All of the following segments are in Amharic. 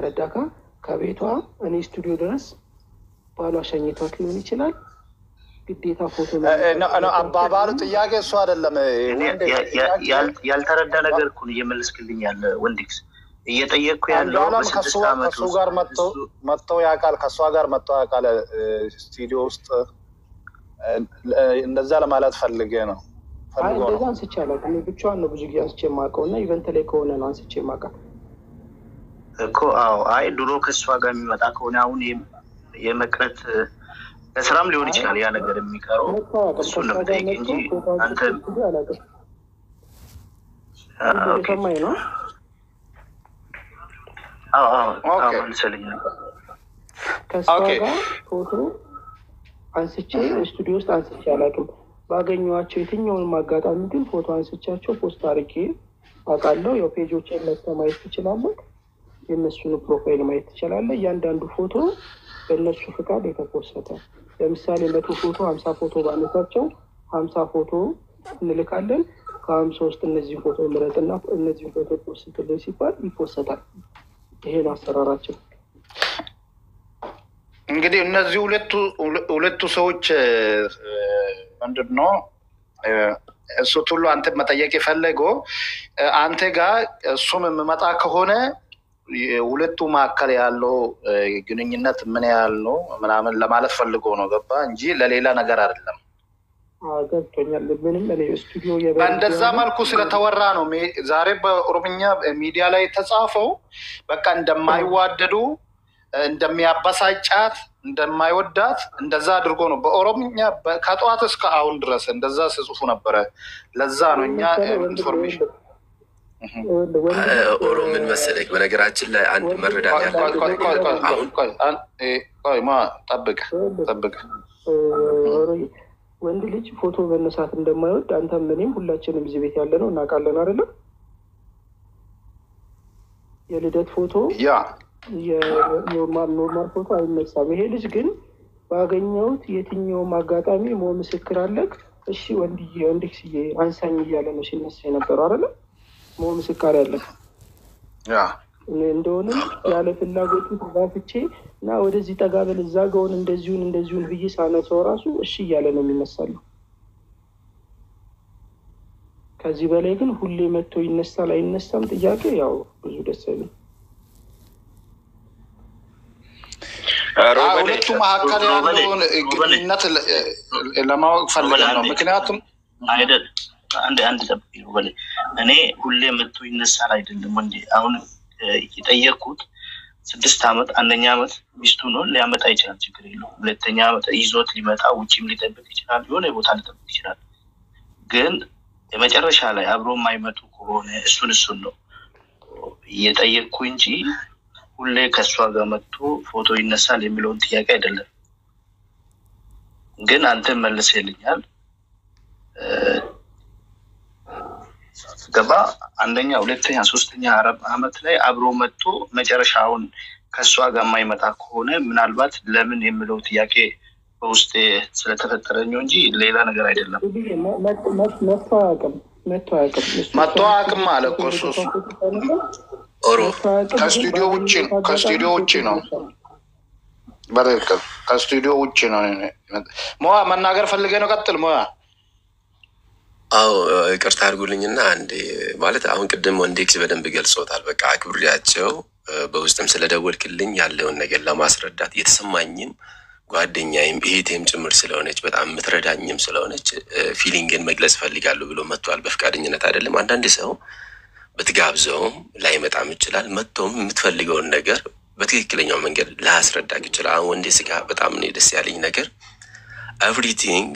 ተረዳካ ከቤቷ እኔ ስቱዲዮ ድረስ ባሏ ሸኝቷት ሊሆን ይችላል ግዴታ ፎቶ ነው አባባሉ ጥያቄ እሱ አይደለም ያልተረዳ ነገር እኮ እየመለስክልኝ ያለ ወንድክስ እየጠየቅኩ ያለው ከሱ ጋር መጥተው ያውቃል ከሷ ጋር መጥተው ያውቃል ስቱዲዮ ውስጥ እንደዛ ለማለት ፈልጌ ነው እንደዛ አንስቻለሁ እኔ ብቻዋን ነው ብዙ ጊዜ አንስቼ ማቀውና ኢቨንት ላይ ከሆነ ነው አንስቼ ማቀው እኮ አዎ አይ ድሮ ከሷ ጋር የሚመጣ ከሆነ አሁን የመቅረት ለስራም ሊሆን ይችላል ያ ነገር የሚቀረው እሱ ነው ጠይቅ እንጂ አንተ ከማይ ነው ኦኬ አንሰልኝ ከሷ ጋር ፎቶ አንስቼ ስቱዲዮ ውስጥ አንስቼ አላውቅም ባገኘዋቸው የትኛውንም አጋጣሚ ግን ፎቶ አንስቻቸው ፖስት አድርጌ አውቃለሁ ያው ፔጆችን ማየት ትችላለህ የነሱን ፕሮፋይል ማየት ትችላለህ እያንዳንዱ ፎቶ በእነሱ ፍቃድ የተፖሰተ ለምሳሌ 100 ፎቶ 50 ፎቶ ባነሳቸው 50 ፎቶ እንልካለን ከ50 ውስጥ እነዚህ ፎቶ ምረጥና እነዚህ ፎቶ ፖስት ሲባል ይፖሰታል ይሄ ነው አሰራራቸው እንግዲህ እነዚህ ሁለቱ ሰዎች ምንድነው እሱ ሁሉ አንተ መጠየቅ የፈለገው አንተ ጋር እሱም መጣ ከሆነ ሁለቱ ማከለ ያለው ግንኙነት ምን ያለው ምናምን ለማለት ፈልጎ ነው ገባ እንጂ ለሌላ ነገር አይደለም ገብቶኛል ምንም እኔ ስቱዲዮ በእንደዛ መልኩ ስለተወራ ነው ዛሬ በኦሮምኛ ሚዲያ ላይ ተጻፈው በቃ እንደማይዋደዱ እንደሚያባሳጫት እንደማይወዳት እንደዛ አድርጎ ነው በኦሮምኛ ከጧት እስከ አሁን ድረስ እንደዛ ሲጽፉ ነበር ለዛ ነው እኛ ኢንፎርሜሽን ኦሮምን መሰለኝ በነገራችን ላይ አንድ መረዳት ያለው ቆይ ማ ጠብቅ ወንድ ልጅ ፎቶ በነሳት እንደማይወድ አንተም እኔም ሁላችንም እዚህ ቤት ያለ ነው እናውቃለን አይደል የልደት ፎቶ ያ የኖርማል ፎቶ አይነሳም ይሄ ልጅ ግን ባገኘውት የትኛውም አጋጣሚ ሞ ምስክር አለክ እሺ ወንድክስዬ አንሳኝ እያለ ነው ሲነሳ የነበረው አይደል ሞ ምስክር ያለክ ያ እንደሆነ ያለ ፍላጎቱ ተጋፍቼ እና ወደዚህ ጠጋበል እዛ ጋውን እንደዚሁን ብዬ ሳነሳው ራሱ እሺ እያለ ነው የሚነሳለው ከዚህ በላይ ግን ሁሌ መጥቶ ይነሳል አይነሳም ጥያቄ ያው ብዙ ደስ አይልም ሁለቱ መካከል ያለውን ግንኙነት ለማወቅ ፈልገን ነው ምክንያቱም አይደል አንድ ጠብቂ ነው በለ እኔ ሁሌ መጥቶ ይነሳል አይደለም እንዴ አሁን እየጠየቁት 6 አመት አንደኛ አመት ሚስቱ ነው ሊያመጣ ይችላል ችግር የለውም ሁለተኛ አመት ይዞት ሊመጣ ውጪም ሊጠብቅ ይችላል የሆነ ቦታ ሊጠብቅ ይችላል ግን የመጨረሻ ላይ አብሮ የማይመጡ ከሆነ እሱን ነው እየጠየቅኩ እንጂ ሁሌ ከሷ ጋር መጥቶ ፎቶ ይነሳል የሚለውን ጥያቄ አይደለም ግን አንተ መልሰልኛል ገባ አንደኛ ሁለተኛ ሶስተኛ አመት ላይ አብሮ መጥቶ መጨረሻውን ከሷ ጋር የማይመጣ ከሆነ ምናልባት ለምን የሚለው ጥያቄ በውስጤ ስለተፈጠረኝ እንጂ ሌላ ነገር አይደለም መጥቶ አቅም ማለት እኮ እሱ ኦሮ ከስቱዲዮ ውጪ ነው በረከ ከስቱዲዮ ውጪ ነው ሞያ መናገር ፈልገ ነው ቀጥል ሞያ አዎ ይቅርታ አድርጉልኝና አንዴ ማለት አሁን ቅድም ወንዴክስ በደንብ ገልጾታል በቃ አክብሬያቸው በውስጥም ስለደወልክልኝ ያለውን ነገር ለማስረዳት የተሰማኝም ጓደኛዬም እህቴም ጭምር ስለሆነች በጣም ምትረዳኝም ስለሆነች ፊሊንግን መግለጽ ፈልጋለሁ ብሎ መጥቷል በፍቃደኝነት አይደለም አንዳንድ ሰው በትጋብዘውም ላይመጣም ይችላል መጥቶም የምትፈልገውን ነገር በትክክለኛው መንገድ ላስረዳክ ይችላል ወንዴ ስጋ በጣም ነው ደስ ያለኝ ነገር ኤቭሪቲንግ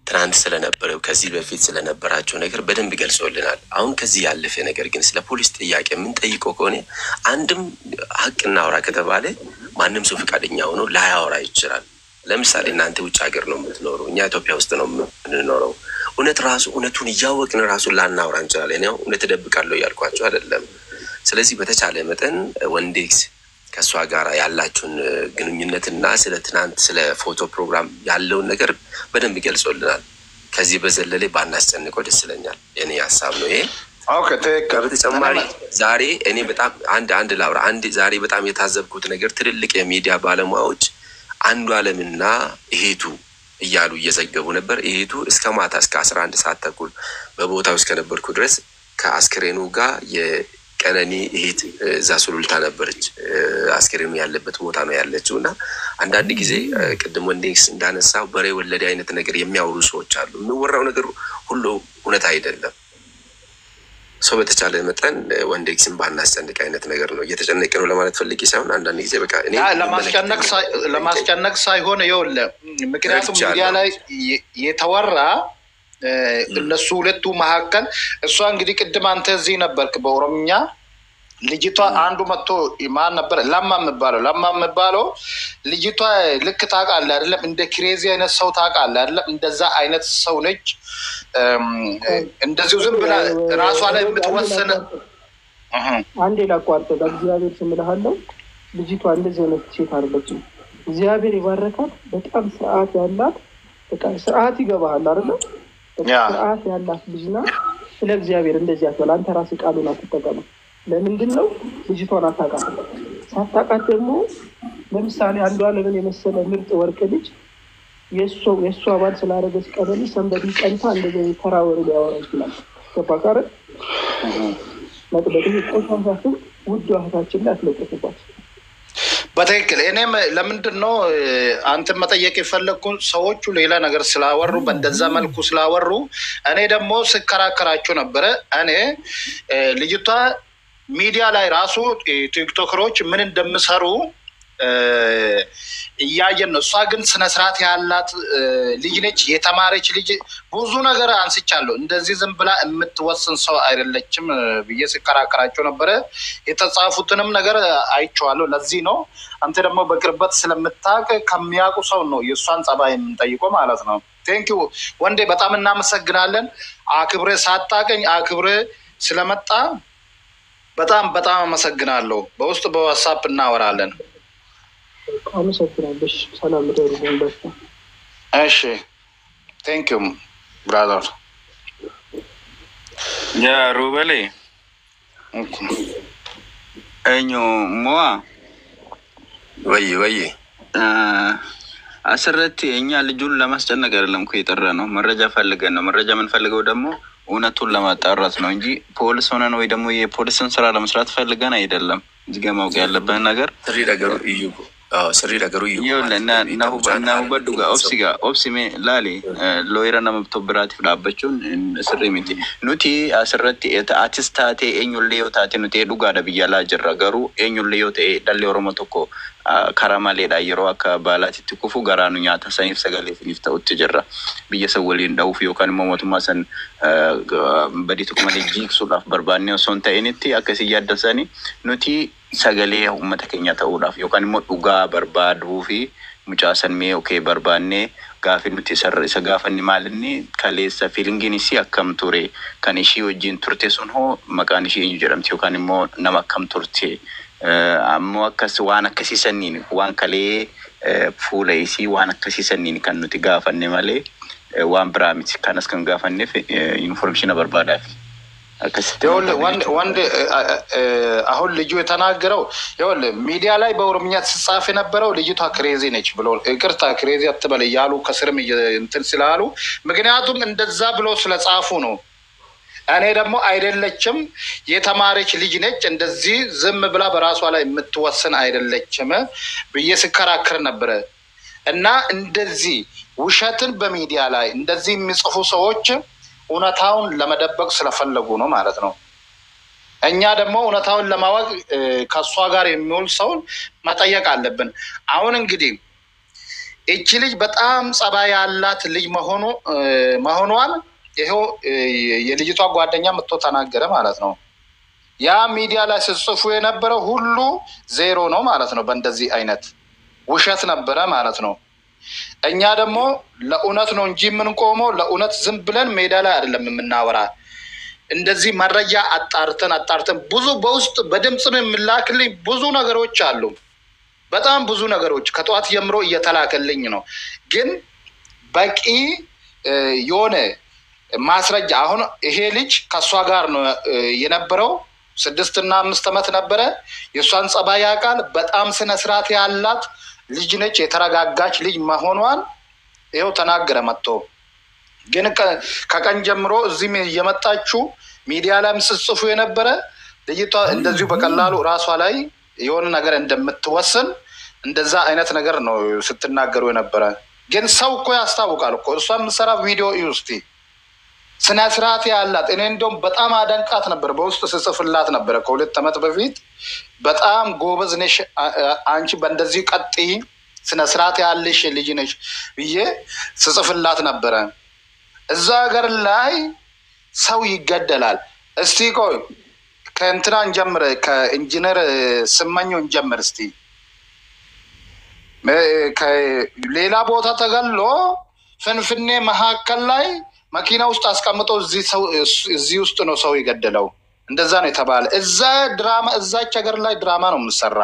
ትራንት ስለነበረው ከዚህ በፊት ስለነበራቸው ነገር በደንብ ገልጾልናል አሁን ከዚህ ያለፈ ነገር ግን ስለ ፖሊስ ጥያቄ ምን ጠይቀው ከሆነ አንድም ሀቅና አውራ ከተባለ ማንንም ሰው ፍቃደኛ ሆኖ ላያወራ ይችላል ለምሳሌ እናንተ ውጭ ሀገር ነው የምትኖረው እኛ ኢትዮጵያ ውስጥ ነው የምንኖረው እውነቱን እያወቅን ራሱ ላናወራ እንችላለን ነው እውነት ተደብቃለሁ ያልኳቸው አይደለም ስለዚህ በተቻለ መጠን ወንዴክስ ከሷ ጋር ያላችሁን ግንኙነትና ስለ ትናንት ስለ ፎቶ ፕሮግራም ያለውን ነገር በደንብ ገልጾልናል ከዚህ በዘለለ ባናስጨንቀው ደስ ይለኛል የኔ ሐሳብ ነው ይሄ በተጨማሪ ዛሬ እኔ በጣም አንድ ላውራ ዛሬ በጣም የታዘብኩት ነገር ትልልቅ የሚዲያ ባለሙያዎች አንዱ ዓለምና እሄቱ እያሉ እየዘገቡ ነበር። እሄቱ እስከ ማታ እስከ 11 ሰዓት ተኩል በቦታው እስከነበርኩ ድረስ ከአስክሬኑ ጋር የቀነኒ እሄት እዛ ሱሉልታ ነበረች። አስክሬኑ ያለበት ቦታ ነው ያለችውና አንዳንድ ጊዜ ቅድም ወንዴክስ እንዳነሳው በሬ ወለደ አይነት ነገር የሚያወሩ ሰዎች አሉ። የሚወራው ነገር ሁሉ እውነት አይደለም። ሰው በተቻለ መጠን ወንዴክስን ባናስጨንቅ አይነት ነገር ነው። እየተጨነቀ ነው ለማለት ፈልጌ ሳይሆን አንዳንድ ጊዜ በቃ እኔ ለማስጨነቅ ሳይሆን ይወለ ምክንያቱም ሚዲያ ላይ የተወራ እነሱ ሁለቱ መካከል እሷ እንግዲህ ቅድም አንተ እዚህ ነበርክ በኦሮምኛ ልጅቷ አንዱ መጥቶ ማን ነበር ለማ መባለው ልጅቷ ልክ ታውቃለህ አይደለም እንደ ክሬዚ አይነት ሰው ታውቃለህ አይደለም እንደዛ አይነት ሰው ነች እንደዚህ ዝም ብላ ራሷ ላይ የምትወሰነ አንዴ ላቋርጥ በእግዚአብሔር ስም እልሃለሁ ልጅቷ እንደዚህ አይነት ሴት አይደለችም እግዚአብሔር ይባርካት በጣም ስርዓት ያላት በጣም ስርዓት ይገባሃል አይደል ስርዓት ያላት ልጅና ስለ እግዚአብሔር እንደዚህ አትበል አንተ ራስህ ቃሉን አትጠቀም ለምንድን ነው ልጅቷን አታውቃት ሳታውቃት ደግሞ ለምሳሌ አንዱ ዓለምን የመሰለ ምርጥ ወርቅ ልጅ የእሱ አባል ስላደረገች ቀበሌ ሰንበዲ ቀንታ እንደዚህ ተራወሩ ሊያወራ ይችላል ተባካረ ለጥበብ ቆንሳቱ ውድ እህታችን ላይ አትለጥፉባት በትክክል እኔም ለምንድን ነው አንተ መጠየቅ የፈለኩት ሰዎቹ ሌላ ነገር ስላወሩ በእንደዛ መልኩ ስላወሩ እኔ ደግሞ ስከራከራቸው ነበር እኔ ልጅቷ ሚዲያ ላይ ራሱ ቲክቶከሮች ምን እንደምሰሩ እያየን ነው እሷ ግን ስነ ስርዓት ያላት ልጅ ነች የተማረች ልጅ ብዙ ነገር አንስቻለሁ እንደዚህ ዝም ብላ የምትወስን ሰው አይደለችም ብዬ ስከራከራቸው ነበር የተጻፉትንም ነገር አይቼዋለሁ ለዚህ ነው አንተ ደግሞ በቅርበት ስለምታውቅ ከሚያውቁ ሰው ነው የሷን ጸባይ የምንጠይቀው ማለት ነው ቴንኪው ወንዴ በጣም እናመሰግናለን አክብሬ ሳታቀኝ አክብሬ ስለመጣ በጣም አመሰግናለሁ በውስጥ በዋትስአፕ እናወራለን አመሰግናለሁ ሰላም ደሩልኝ እሺ ቴንኪው ብራዘር ያ ሩበሌ እኞ ሞአ ወይ አስረቲ እኛ ልጁን ለማስጨነቅ አይደለም እኮ የጠራ ነው መረጃ ፈልገን ነው መረጃ ምን ፈልገው ደግሞ እውነቱን ለማጣራት ነው እንጂ ፖሊስ ሆነን ወይ ደግሞ የፖሊስን ስራ ለመስራት ፈልገን አይደለም እዚህ ጋር ማውቅ ያለበት ነገር ስሪ ነገሩ ይኸውልህ እና በዱጋ ኦፕሲሜ ላሌ ሎይረና መብቶ ብራት ፍላበቹን ስሪ ሚቲ ኑቲ አስረቲ አቲስታቴ ኤኙሌዮ ታቴ ኑቲ ዱጋ ደብያላ ጀራገሩ ኤኙሌዮ ተ ዳሌ ኦሮሞ ቶኮ ካራማሌ ዳይሮ አካባላቲ ትኩፉ ጋራኑ ኛታ ሳይፍ ሰጋሌ ፍሊፍታ ወጥጀራ በየሰወሊ እንዳውፍ ይወካን ሞሞት ማሰን በዲቱክ ማለጂ ሱላፍ በርባኔው ሶንታ ኤኒቲ አከሲ ያደሰኒ ኑቲ ሰገሌ ኡመተከኛ ተውላፍ ይወካን ሞ ዱጋ በርባዱ ፊ ሙጫሰን ሜ ኦኬ በርባኔ ጋፊ ኑቲ ሰር ሰጋፈኒ ማልኒ ከሌሰ ፊሊንጊኒሲ አከም ቱሬ ከኒሺ ወጂን ቱርቴሱን ሆ መቃኒሺ ይጀረምቲ ይወካን ሞ ነማከም ቱርቴ አሞከስ ዋና ከሲሰኒን ዋን ከሌ ፉለይሲ ዋና ከሲሰኒን ከኑቲ ጋፈኒ ማሌ ዋን ብራሚት ከነስ ከንጋፈኒ ኢንፎርሜሽን በርባዳፍ ይኸውልህ ወንድ አሁን ልጁ የተናገረው ይኸውልህ ሚዲያ ላይ በኦሮምኛ ተጻፈ የነበረው ልጅቷ ክሬዚ ነች ብሎ ይቅርታ ክሬዚ አትበል እያሉ ከስርም እንትን ስላሉ ምክንያቱም እንደዛ ብሎ ስለጻፉ ነው እኔ ደግሞ አይደለችም የተማረች ልጅ ነች እንደዚህ ዝም ብላ በራሷ ላይ የምትወስን አይደለችም በየስከራከር ነበር እና እንደዚህ ውሸትን በሚዲያ ላይ እንደዚህ የሚጽፉ ሰዎች እውነታውን ለመደበቅ ስለፈለጉ ነው ማለት ነው እኛ ደግሞ እውነታውን ለማወቅ ከሷ ጋር የሚውል ሰው መጠየቅ አለብን አሁን እንግዲህ እቺ ልጅ በጣም ጸባይ ያላት ልጅ መሆኗን ይሄው የልጅቷ ጓደኛ መጥቶ ተናገረ ማለት ነው ያ ሚዲያ ላይ ሲጽፉ የነበረው ሁሉ ዜሮ ነው ማለት ነው በእንደዚህ አይነት ውሸት ነበረ ማለት ነው እኛ ደግሞ ለኡነት ነው እንጂ ምን ቆሞ ለኡነት ዝም ብለን ሜዳ ላይ አይደለም የምናወራ እንደዚህ መረጃ አጣርተን ብዙ በውስጥ በድምጽም የምላክልኝ ብዙ ነገሮች አሉ በጣም ብዙ ነገሮች ከጧት ጀምሮ እየተላከልኝ ነው ግን በቂ የሆነ ማስረጃ አሁን ይሄ ልጅ ከሷ ጋር ነው የነበረው 6 እና 5 ዓመት ነበረ የሷን ጸባይ ያውቃል በጣም ስነ ስርዓት ያላት ልጅ ነች የተረጋጋች ልጅ መሆኗን ይሄው ተናገረ መጥቶ ግን ከቀን ጀምሮ እዚህ የመጣችው ሚዲያ ላይ ምጽጽፉ የነበረ ልጅቷ እንደዚሁ በቀላሉ ራሷ ላይ የሆነ ነገር እንደምትወስን እንደዛ አይነት ነገር ነው ስትናገሩ የነበረ ግን ሰው እኮ ያስታውቃል እኮ እሷም ሰራ ቪዲዮ ይውስቲ ስነ ስርዓት ያላት እኔ እንደውም በጣም አደንቃት ነበር በውስጥ ስጽፍላት ነበር ከ2 ዓመት በፊት በጣም ጎበዝ ነሽ አንቺ በእንደዚህ ቀጥይ ስነ ስርዓት ያለሽ ልጅ ነሽ ብዬ ስጽፍላት ነበር እዛ ሀገር ላይ ሰው ይገደላል እስቲ ቆይ ከእንትና እንጀምር ከኢንጂነር ስመኘው እንጀምር እስቲ ከሌላ ቦታ ተገሎ ፍንፍኔ መሀከል ላይ መኪና ውስጥ አስቀምጦ እዚህ ውስጥ ነው ሰው ይገደለው እንደዛ ነው የተባለ እዛ ድራማ እዛች ሀገር ላይ ድራማ ነው የምሰራ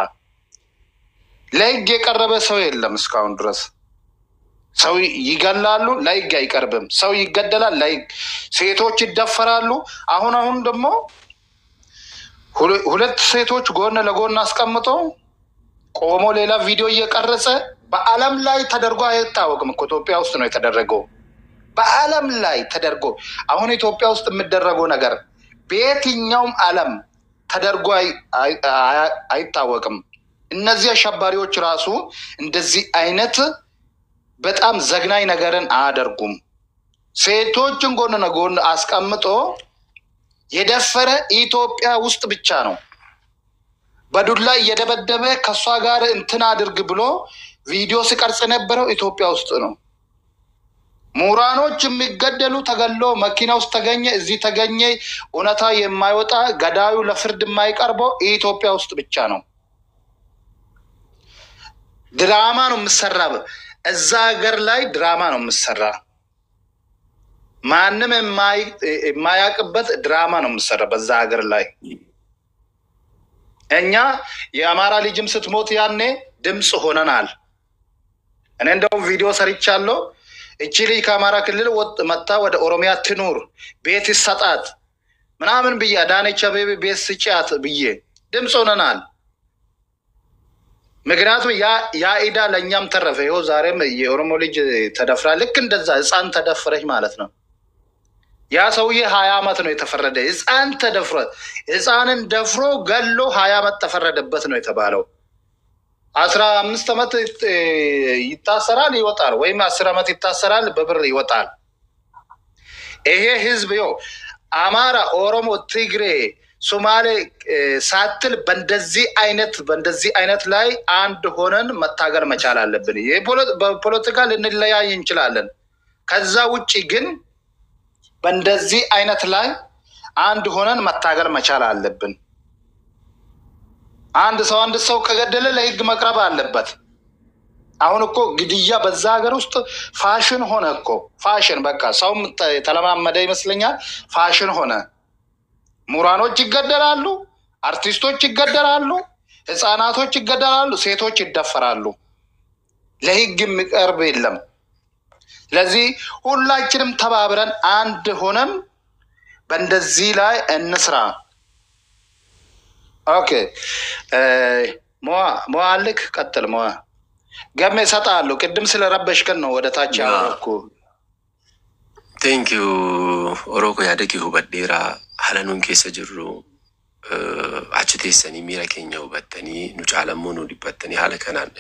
ለህግ የቀረበ ሰው የለም እስካሁን ድረስ ሰው ይገላሉ ለህግ አይቀርብም ሰው ይገደላል ለህግ ሴቶች ይደፈራሉ አሁን ደግሞ 2 ሴቶች ጎን ለጎን አስቀምጦ ቆሞ ሌላ ቪዲዮ እየቀረጸ በአለም ላይ ተደርጎ አይታወቅም ኢትዮጵያ ውስጥ ነው የተደረገው በአለም ላይ ተደርጎ አሁን ኢትዮጵያ ውስጥ የሚደረገው ነገር በየትኛውም ዓለም ተደርጎ አይታወቅም እነዚህ አሸባሪዎች ራሱ እንደዚህ አይነት በጣም ዘግናኝ ነገርን አያደርጉም ሴቶችን ጎን ለጎን አስቀምጦ የደፈረ ኢትዮጵያ ውስጥ ብቻ ነው በዱላ እየደበደበ ከሷ ጋር እንትን አድርግ ብሎ ቪዲዮ ሲቀርጽ ነበረው ኢትዮጵያ ውስጥ ነው ሙራኖች የሚገደሉ ተገሎ መኪና ውስጥ ተገኘ እዚህ ተገኘ ኡነታ የማይወጣ ገዳዩ ለፍርድ የማይቀርበው ኢትዮጵያ ውስጥ ብቻ ነው ድራማ ነው የምሰራ እዛ ሀገር ላይ ድራማ ነው የምሰራ ማንንም የማያውቅበት ድራማ ነው የምሰራ በዛ ሀገር ላይ እኛ የአማራ ልጅም ስትሞት ያኔ ድምጽ ሆነናል እኔ እንደው ቪዲዮ ሰርቻለሁ እቺ ልጅ ከአማራ ክልል መጣ ወደ ኦሮሚያ ትኑር ቤት ይሰጣት ምናምን ብዬ አዳነች አቤቤ ቤት ስጫት ብዬ ድምጽ ሆነናል ምክንያቱም ያ ኢዳ ለኛም ተረፈ ይኸው ዛሬም የኦሮሞ ልጅ ተደፍራ ልክ እንደዛ ህፃን ተደፍረች ማለት ነው ያ ሰውዬ 20 ዓመት ነው የተፈረደ ህፃን ተደፍሮ ህፃንን ደፍሮ ገሎ 20 ዓመት ተፈረደበት ነው የተባለው 15 ዓመት ይታሰራል ይወጣል ወይም 10 ዓመት ይታሰራል በብር ይወጣል ይሄ ህዝብ ይኸው አማራ ኦሮሞ ትግሬ ሶማሌ ሳትል በእንደዚህ አይነት ላይ አንድ ሆነን መታገል መቻል አለብን በፖለቲካ ልንለያይ እንችላለን ከዛ ውጪ ግን በእንደዚህ አይነት ላይ አንድ ሆነን መታገል መቻል አለብን አንድ ሰው ከገደለ ለህግ መቅረብ አለበት አሁን እኮ ግድያ በዛ ሀገር ውስጥ ፋሽን ሆነ እኮ ፋሽን በቃ ሰው ተለማመደ ይመስለኛል ፋሽን ሆነ ሙራኖች ይገደላሉ አርቲስቶች ይገደላሉ ህፃናቶች ይገደላሉ ሴቶች ይደፈራሉ ለህግ የሚቀርብ የለም ለዚህ ሁላችንም ተባብረን አንድ ሆነን በእንደዚህ ላይ እንስራ ኦኬ ሞአልክ ቀጥል ሞአ ገሜ ሰጣለሁ ቅድም ስለረበሽከን ነው ወደ ታች ያወርኩ ቴንክ ዩ ኦሮኮ ያደቂ ሁበዴራ ሀለኑን ኬሰ ጅሩ አችቴሰኒ ሚራኬኛው በተኒ ኑጫለሙ ነው ዲበተኒ ሀለከናን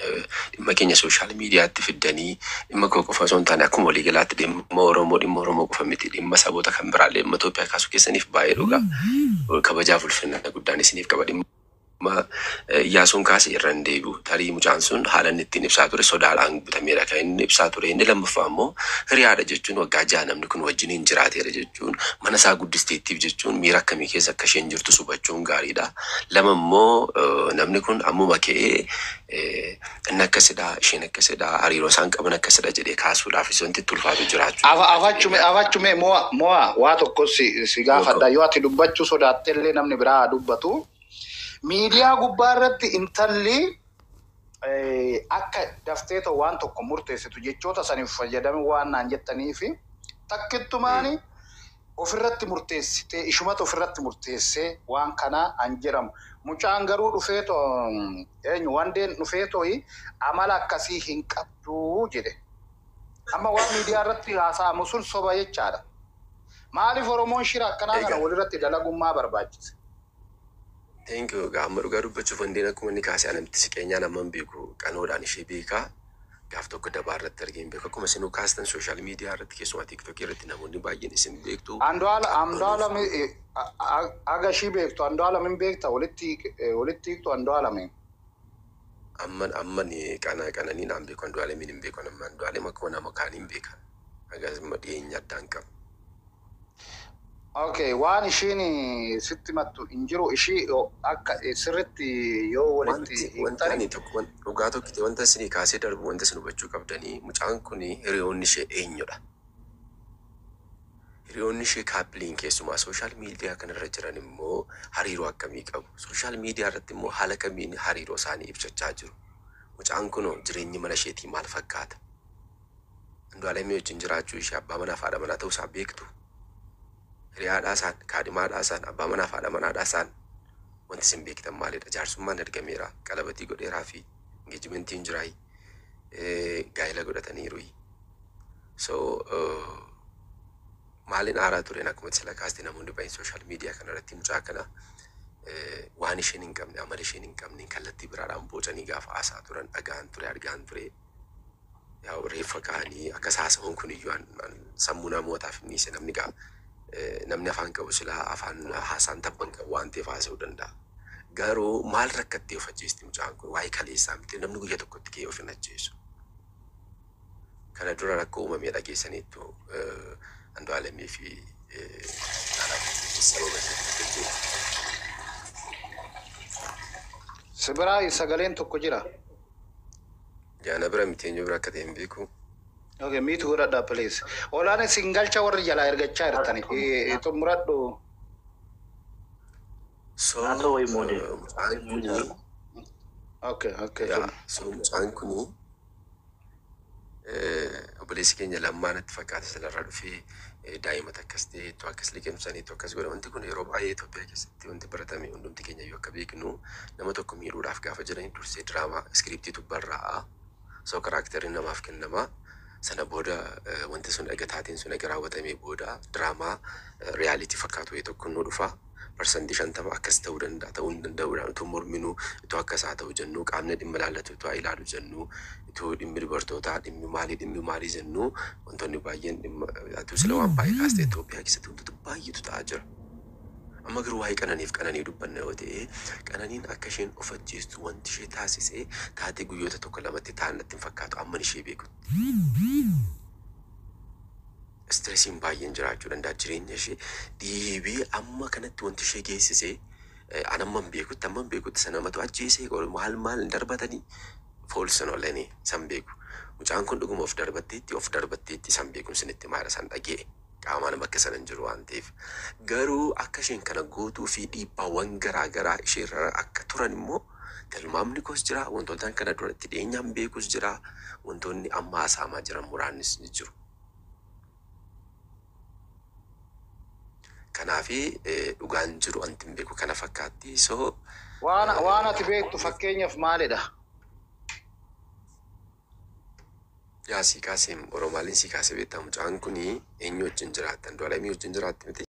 መኬኛ ሶሻል ሚዲያ ትፍደኒ መኮቆፋ ሶንታና ኩሞሊ ገላት ዲም ሞሮሞ ቆፈሚቲ ዲም መሳቦታ ከምብራለ ኢትዮጵያ ካሱ ኬሰኒፍ ባይሩጋ ከበጃፉል ፍነ ጉዳኔ ሲኒፍ ከበዲ ያሱን ካስ ይረንዴቡ ታሪ ሙጫንሱን ሀለንቲን ኢብሳቱሪ ሶዳላን በተሚራካይን ኢብሳቱሪ እንደለምፋሞ ህሪያደ ጀቹን ወጋጃ ነምንኩን ወጅኒ እንጅራት የረጀቹን መነሳ ጉድስቴቲቭ ጀቹን ሚራከሚ ከዛ ከሸንጅርቱ ሱባቹን ጋሪዳ ለመሞ ነምንኩን አሙማኬ እነከሰዳ እሺነከሰዳ አሪሮ ሳንቀበነ ከሰዳ ጀዴ ካሱ ዳፊሶንቲ ቱልፋቱ ጅራቹ አፋቹሜ ሞአ ዋቶ ኮሲ ሲጋፋዳ ይዋት ዱባቹ ሶዳቴሌ ነምኒ ብራ ዱባቱ ሚዲያ ጉባረት ኢንተሊ akka dafteeto waan tokko murteessitu jechoota saniif fayyadame waan naan jettaniifi takkittumaani ofirratti murteessite ishumatu ofirratti murteessee waan kana anjiram mucaan garuu dhufeeto wandeen dhufeeto amala akkasii hin qabdu jedhe amma waan miidiyaa irratti haasa'amu sun soba jechaadha maaliif Oromoon shira akkanaa kana walirratti dalagummaa barbaachise. Thank you. Gaamma dhugaa dubbachuuf wandeen akkuma inni kaasee anamti siqeenyaa naman beeku qanoodhaan ishee beekaa gaaf tokko dabaa irratti argeen beeku akkuma isin kaastan sooshaal miidiyaa irratti keessumaa tiiktookii irratti namoonni baay'een isin beektu. Andu'aalam aga shii beektu Andu'aalam hin beekta walitti hiiktu Andu'aalam. Amman qananii naan beeku Andu'aalamiin hin beeku nama Andu'aalam akkuma nama kaaniin beeka akkasuma dhiyeenya addaan qabu. Okay, waan ishiin sitti mattu injiru ishii akka sirritti yoo walitti wanti tokko dhugaa tokkite wanta isin kaasee darbu wanta isin hubachuu qabdanii mucaan kun hiriyoonni ishee eenyudha. Hiriyoonni ishee kaappiliin keessumaa sooshaal miidiyaa kanarra jiran immoo hariiroo akkamii qabu. Sooshaal miidiyaa irratti immoo haala kamiin hariiroo isaanii ibsachaa jiru. Mucaan kun jireenyi mana isheetii maal fakkaata? Andu'aalamii wajjin jiraachuu ishee abbaa manaa fi haadha manaa ta'uu isaa beektu. Hiriyaadhaasaan kaadhimaadhaasaan abbaa manaa fi haadha manaadhaasaan wanti isin beektan maalidha? Jaarsummaan argameera qalabatii godheeraa fi engeejimentiin jiraayi gaa'ela godhataniiru. So maalin aaraa tureen akkuma sila kaasti namoonni baay'een sooshaal miidiyaa kanarratti mucaa kana waan isheen hin qabne amala isheen hin qabne kallattii biraadhaan bocanii gaafa haasaa turan dhagaan ture argaan ture. Yaa reeffa kaanii akka haasa'uun kun iyyuu sammuu namootaaf inni namni gaa namni afaan qabu sila afaan haasaan tabban qabu waan ta'eef haasa'uu danda'a. Garuu maal rakkattee of ajjeesti mucaan kun waa'ee kaleessaa miti namni guyyaa tokkotti kee of hin ajjeesu. Kana dura rakkoo uumamee dhageessaniittu Andu'aalamii fi Sibiraa sagaleen tokko jira. Jaana bira miti eenyu bira akka ta'e hin beeku. Okay, meet godhadhaa please. Olaanee singalcha warri jalaa ergachaa jirtani. Xumuradhu. So mucaan kuni obboleessi keenya lammaanatti fakkaata salarraa dhufee daa'ima takkas ta'e ittoo akkas liqeemsanii ittoo akkas godha. Wanti kun yeroo baay'ee Itoophiyaa keessatti wanti baratame hundumti keenya yoo akka beeknu nama tokko miidhuudhaaf gaafa jiranii dursee diraamaa iskiriiptiitu barraa'a. So karaakteriin namaaf kennama. Sana booda wanti sun egataatiin sun ega raawwatamee booda diraamaa riyaalitii fakkaatu wayii tokko nu dhufa. Parsantii 50 akkas ta'uu danda'a ta'uu hin danda'uudhaan utuu morminuu itoo akkasaa ta'uu jennu qaamni dhimma ilaallatu itoo ilaalu jennu itoo dhimmi dubartootaa dhimmi maalii jennu wantoonni baay'een dhimma atuu sila waan baay'ee kaastee Itoophiyaa keessatti wantoota baay'eetu ta'aa jira. Amma garuu waa'ee qananiif qananii dubbanna yoo ta'e qananiin akka isheen of ajjeestu wanti ishee taasisee taatee guyyoota tokko lamatti ta'an natti hin fakkaatu amman ishee beekutti. Stresiin baay'een jiraachuu danda'a jireenya ishee dhiibee amma kanatti wanti ishee geessisee amman beekutti sanamatu ajjeesee maal darbatanii foolsan oolanii san beeku. Mucaan kun dhuguma of darbatteetti san beekuun sinitti maara san dhagee qaamaan bakka sana hin jiru waan ta'eef. Garuu akka isheen kana gootuu fi dhiibbaawwan garaa isheerra akka turan immoo tilmaamni koos jira. Wantoota kana duratti dhiyeenyaan beekus jira. Wantoonni amma haasa'amaa jiran muraasnis ni jiru. Kanaafi dhugaan jiru wanti hin beeku kana fakkaatti. So waan ati beektu fakkeenyaaf maalidha? Yaa si kaasee Oromaaliin si kaasee beektaa mucaan kuni eenyu wajjin jiraattan Andu'aalamii wajjin jiraatti miti.